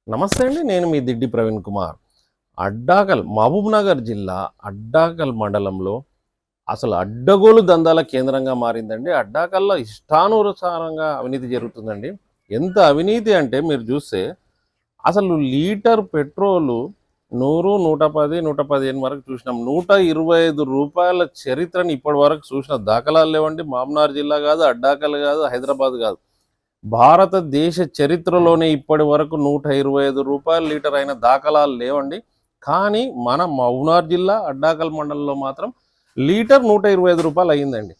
నమస్తే అండి. నేను మీ దిడ్డి ప్రవీణ్ కుమార్. అడ్డాకల్ మహబూబ్‌నగర్ జిల్లా అడ్డాకల్ మండలంలో అసలు అడ్డగోలు దందాల కేంద్రంగా మారిందండి. అడ్డాకల్‌లో ఇష్టానుసారంగా అవినీతి జరుగుతుందండి. ఎంత అవినీతి అంటే మీరు చూస్తే అసలు లీటర్ పెట్రోలు 100, 110, 115 వరకు చూసినాం. రూ. 125 చరిత్రని ఇప్పటి వరకు చూసిన దాఖలాలు లేవండి. మామ్నార్ జిల్లా కాదు, అడ్డాకల్ కాదు, హైదరాబాద్ కాదు. భారతదేశ చరిత్రలోనే ఇప్పటి వరకు రూ. 125 లీటర్ అయిన దాఖలాలు లేవండి. కానీ మన మహబూబ్‌నగర్ జిల్లా అడ్డాకల్ మండలంలో మాత్రం లీటర్ రూ. 125 అయ్యిందండి.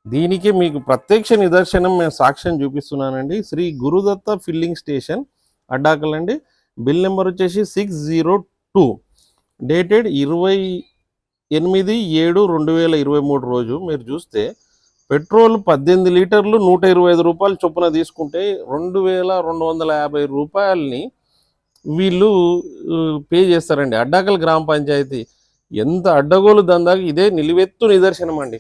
దీనికి మీకు ప్రత్యక్ష నిదర్శనం నేను సాక్ష్యం చూపిస్తున్నానండి. శ్రీ గురుదత్త ఫిల్లింగ్ స్టేషన్ అడ్డాకల్ అండి. బిల్ నెంబర్ వచ్చేసి 602 డేటెడ్ 28/7/2023 రోజు మీరు చూస్తే పెట్రోల్ 18 లీటర్లు రూ. 125 చొప్పున తీసుకుంటే రూ. 2250 వీళ్ళు పే చేస్తారండి. అడ్డాకల్ గ్రామ పంచాయతీ ఎంత అడ్డగోలు దందాకి ఇదే నిలువెత్తు నిదర్శనం అండి.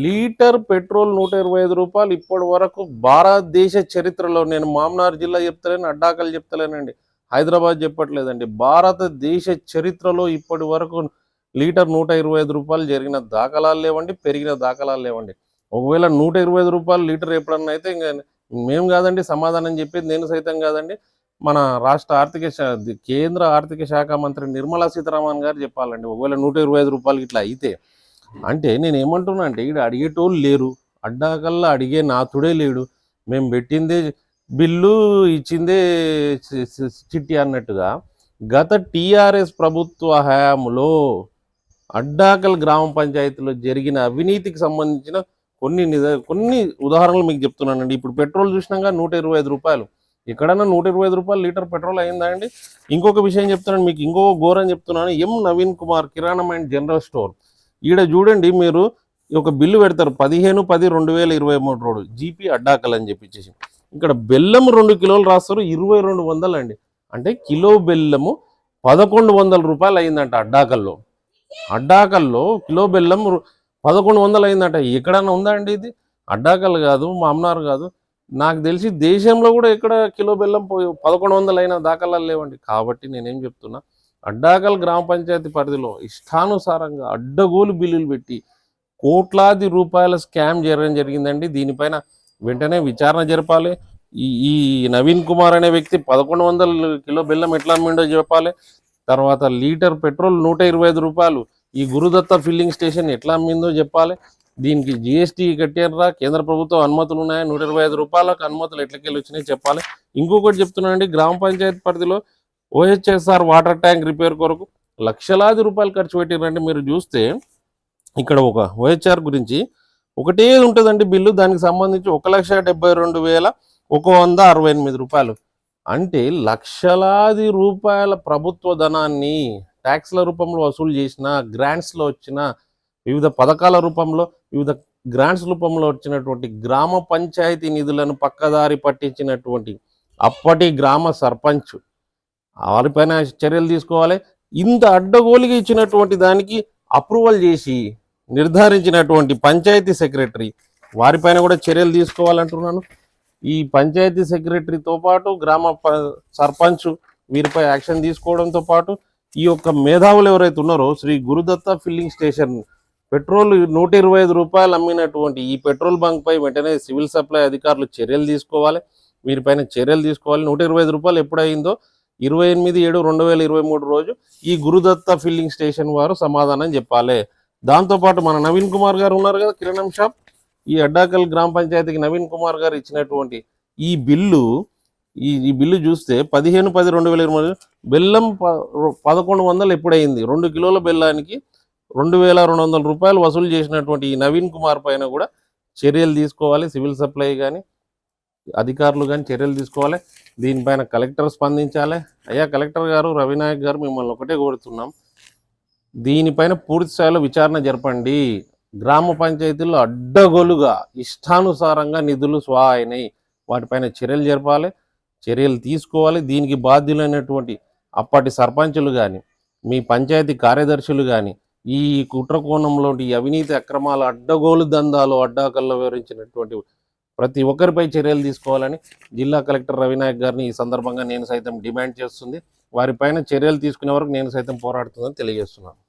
లీటర్ పెట్రోల్ రూ. 125 ఇప్పటి వరకు భారతదేశ చరిత్రలో, నేను మామ్నార్ జిల్లా చెప్తలేను, అడ్డాకల్ చెప్తలేనండి, హైదరాబాద్ చెప్పట్లేదండి, భారతదేశ చరిత్రలో ఇప్పటి వరకు లీటర్ రూ. 125 జరిగిన దాఖలాలు లేవండి, పెరిగిన దాఖలాలు లేవండి. ఒకవేళ రూ. 125 లీటర్ ఎప్పుడన్నా అయితే ఇంకా మేము కాదండి సమాధానం చెప్పేది, నేను సైతం కాదండి, మన రాష్ట్ర కేంద్ర ఆర్థిక శాఖ మంత్రి నిర్మలా సీతారామన్ గారు చెప్పాలండి. ఒకవేళ రూ. 125 ఇట్లా అయితే అంటే నేను ఏమంటున్నా అంటే ఇక్కడ అడిగేటోళ్ళు లేరు, అడ్డాకల్లా అడిగే నాథుడే లేడు, మేము పెట్టిందే బిల్లు ఇచ్చిందే చిట్టి అన్నట్టుగా గత టీఆర్ఎస్ ప్రభుత్వ హయాంలో అడ్డాకల్ గ్రామ పంచాయతీలో జరిగిన అవినీతికి సంబంధించిన కొన్ని ఉదాహరణలు మీకు చెప్తున్నానండి. ఇప్పుడు పెట్రోల్ చూసినాక రూ. 125, ఎక్కడన్నా రూ. 125 లీటర్ పెట్రోల్ అయిందా అండి? ఇంకొక విషయం చెప్తున్నాను మీకు, ఇంకొక ఘోరం చెప్తున్నాను. ఎం నవీన్ కుమార్ కిరాణం అండ్ జనరల్ స్టోర్, ఈడ చూడండి మీరు ఒక బిల్లు పెడతారు 15/10/2023 రోడ్ జీపీ అడ్డాకల్ అని చెప్పేసి, ఇక్కడ బెల్లం 2 కిలోలు రాస్తారు 2200 అండి. అంటే కిలో బెల్లము రూ. 1100 అయిందంట అడ్డాకల్లో. కిలో బెల్లం 1100 అయిందంట. ఎక్కడన్నా ఉందా అండి ఇది? అడ్డాకల్ కాదు, మామ్నార్ కాదు, నాకు తెలిసి దేశంలో కూడా ఎక్కడ కిలో బెల్లం 1100 అయిన దాఖలాలు లేవండి. కాబట్టి నేనేం చెప్తున్నా, అడ్డాకల్ గ్రామ పంచాయతీ పరిధిలో ఇష్టానుసారంగా అడ్డగోలు బిల్లులు పెట్టి కోట్లాది రూపాయల స్కామ్ జరగడం జరిగిందండి. దీనిపైన వెంటనే విచారణ జరపాలి. ఈ నవీన్ కుమార్ అనే వ్యక్తి 1100 కిలో బెల్లం ఎట్లా అమ్మిండో చెప్పాలి. తర్వాత లీటర్ పెట్రోల్ రూ. 125 ఈ గురుదత్త ఫిల్లింగ్ స్టేషన్ ఎట్లా అమ్మిందో చెప్పాలి. దీనికి జిఎస్టీ కట్టారా, కేంద్ర ప్రభుత్వం అనుమతులు ఉన్నాయా, రూ. 125 అనుమతులు ఎట్లకెళ్ళి వచ్చినాయి చెప్పాలి. ఇంకొకటి చెప్తున్నానండి, గ్రామ పంచాయతీ పరిధిలో ఓహెచ్ఎస్ఆర్ వాటర్ ట్యాంక్ రిపేర్ కొరకు లక్షలాది రూపాయలు ఖర్చు పెట్టిరండి. మీరు చూస్తే ఇక్కడ ఒక ఓహెచ్ఆర్ గురించి ఒకటే ఉంటుందండి బిల్లు, దానికి సంబంధించి 1,72,168 రూపాయలు. అంటే లక్షలాది రూపాయల ప్రభుత్వ ధనాన్ని ట్యాక్స్ల రూపంలో వసూలు చేసిన, గ్రాంట్స్లో వచ్చిన, వివిధ పథకాల రూపంలో, వివిధ గ్రాంట్స్ రూపంలో వచ్చినటువంటి గ్రామ పంచాయతీ నిధులను పక్కదారి పట్టించినటువంటి అప్పటి గ్రామ సర్పంచ్ వారిపైన చర్యలు తీసుకోవాలి. ఇంత అడ్డగోలుగా ఇచ్చినటువంటి దానికి అప్రూవల్ చేసి నిర్ధారించినటువంటి పంచాయతీ సెక్రటరీ వారిపైన కూడా చర్యలు తీసుకోవాలంటున్నాను. ఈ పంచాయతీ సెక్రటరీతో పాటు గ్రామ సర్పంచ్ వీరిపై యాక్షన్ తీసుకోవడంతో పాటు ఈ యొక్క మేధావులు ఎవరైతే ఉన్నారో Shri Gurudatta filling station petrol రూ. 125 అమ్మినటువంటి ఈ పెట్రోల్ బంక్ పై వెంటనే సివిల్ సప్లై అధికారులు చర్యలు తీసుకోవాలి. వీరిపైన చర్యలు తీసుకోవాలి. రూ. 125 ఎప్పుడైందో 28/7/2023 రోజు ఈ గురుదత్త ఫిల్లింగ్ స్టేషన్ వారు సమాధానం చెప్పాలి. దాంతోపాటు మన నవీన్ కుమార్ గారు ఉన్నారు కదా, కిరాణం షాప్, ఈ అడ్డాకల్ గ్రామ పంచాయతీకి నవీన్ కుమార్ గారు ఇచ్చినటువంటి ఈ బిల్లు చూస్తే 15/10/2023 బెల్లం 1100 ఎప్పుడైంది, 2 కిలోల బెల్లానికి రూ. 2200 వసూలు చేసినటువంటి ఈ నవీన్ కుమార్ పైన కూడా చర్యలు తీసుకోవాలి. సివిల్ సప్లై కానీ అధికారులు కానీ చర్యలు తీసుకోవాలి. దీనిపైన కలెక్టర్ స్పందించాలి. అయ్యా కలెక్టర్ గారు, రవినాయక్ గారు, మిమ్మల్ని ఒకటే కోరుతున్నాం, దీనిపైన పూర్తి స్థాయిలో విచారణ జరపండి. గ్రామ పంచాయతీల్లో అడ్డగోలుగా ఇష్టానుసారంగా నిధులు స్వా అయినాయి, వాటిపైన చర్యలు జరపాలి, చర్యలు తీసుకోవాలి. దీనికి బాధ్యులైనటువంటి అప్పటి సర్పంచులు కానీ, మీ పంచాయతీ కార్యదర్శులు కానీ, ఈ కుట్రకోణంలో ఈ అవినీతి అక్రమాల అడ్డగోలు దందాలు అడ్డాకల్లో వివరించినటువంటి ప్రతి ఒక్కరిపై చర్యలు తీసుకోవాలని జిల్లా కలెక్టర్ రవినాయక్ గారిని ఈ సందర్భంగా నేను సైతం డిమాండ్ చేస్తుంది. వారిపైన చర్యలు తీసుకునే వరకు నేను సైతం పోరాడుతుందని తెలియజేస్తున్నాను.